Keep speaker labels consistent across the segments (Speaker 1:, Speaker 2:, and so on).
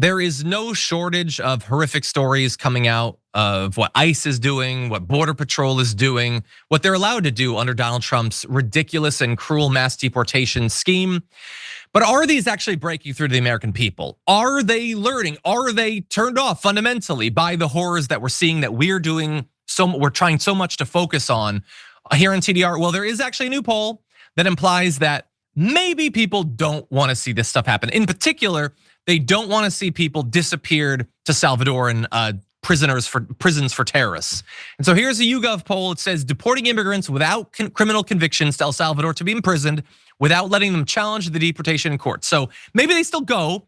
Speaker 1: There is no shortage of horrific stories coming out of what ICE is doing, what Border Patrol is doing, what they're allowed to do under Donald Trump's ridiculous and cruel mass deportation scheme. But are these actually breaking through to the American people? Are they learning? Are they turned off fundamentally by the horrors that we're seeing that we're trying so much to focus on here in TDR? Well, there is actually a new poll that implies that maybe people don't want to see this stuff happen. In particular, they don't want to see people disappeared to Salvador and prisons for terrorists. And so here's a YouGov poll. It says deporting immigrants without criminal convictions to El Salvador to be imprisoned without letting them challenge the deportation in court. So maybe they still go,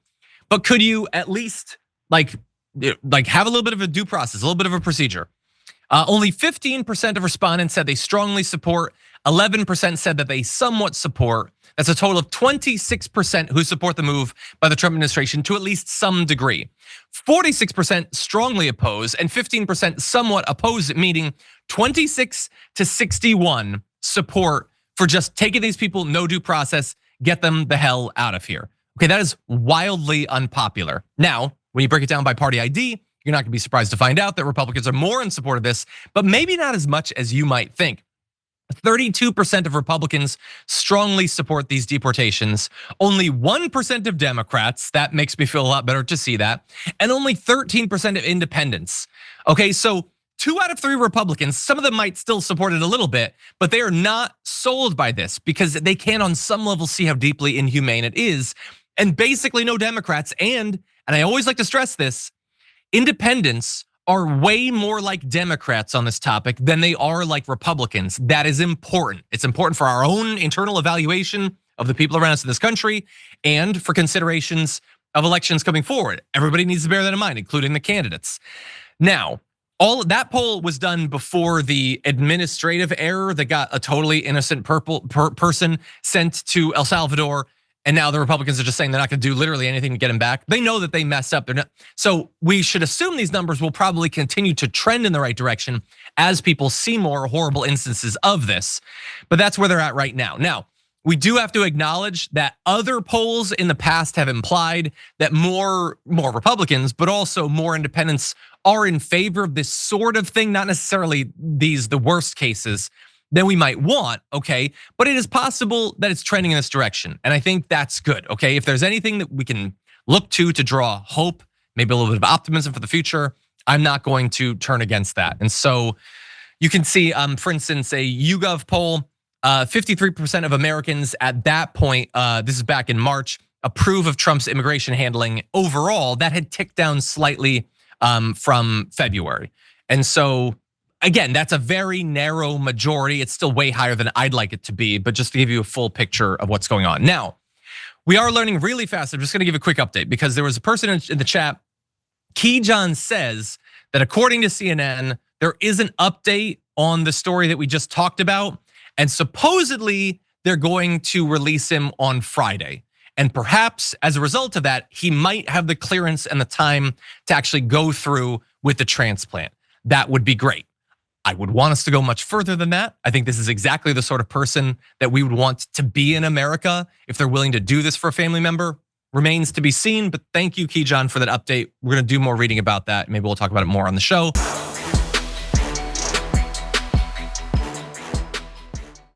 Speaker 1: but could you at least like have a little bit of a due process, a little bit of a procedure? Only 15% of respondents said they strongly support. 11% said that they somewhat support. That's a total of 26% who support the move by the Trump administration to at least some degree. 46% strongly oppose and 15% somewhat oppose, meaning 26 to 61 support for just taking these people, no due process, get them the hell out of here. Okay, that is wildly unpopular. Now, when you break it down by party ID, you're not gonna be surprised to find out that Republicans are more in support of this, but maybe not as much as you might think. 32% of Republicans strongly support these deportations. Only 1% of Democrats, that makes me feel a lot better to see that. And only 13% of independents. Okay, so 2 out of 3 Republicans, some of them might still support it a little bit, but they are not sold by this because they can on some level see how deeply inhumane it is. And basically no Democrats, and I always like to stress this, independents are way more like Democrats on this topic than they are like Republicans. That is important. It's important for our own internal evaluation of the people around us in this country and for considerations of elections coming forward. Everybody needs to bear that in mind, including the candidates. Now, all of that poll was done before the administrative error that got a totally innocent person sent to El Salvador. And now the Republicans are just saying they're not gonna do literally anything to get him back. They know that they messed up. They're not. So we should assume these numbers will probably continue to trend in the right direction as people see more horrible instances of this. But that's where they're at right now. Now, we do have to acknowledge that other polls in the past have implied that more Republicans, but also more independents are in favor of this sort of thing, not necessarily the worst cases than we might want, okay? But it is possible that it's trending in this direction. And I think that's good, okay? If there's anything that we can look to draw hope, maybe a little bit of optimism for the future, I'm not going to turn against that. And so you can see, for instance, a YouGov poll, 53% of Americans at that point, this is back in March, approve of Trump's immigration handling overall. That had ticked down slightly from February. And so, again, that's a very narrow majority. It's still way higher than I'd like it to be, but just to give you a full picture of what's going on. Now, we are learning really fast. I'm just gonna give a quick update because there was a person in the chat, Key John says that according to CNN, there is an update on the story that we just talked about. And supposedly they're going to release him on Friday. And perhaps as a result of that, he might have the clearance and the time to actually go through with the transplant. That would be great. I would want us to go much further than that. I think this is exactly the sort of person that we would want to be in America if they're willing to do this for a family member. Remains to be seen, but thank you, Key John, for that update. We're gonna do more reading about that. Maybe we'll talk about it more on the show.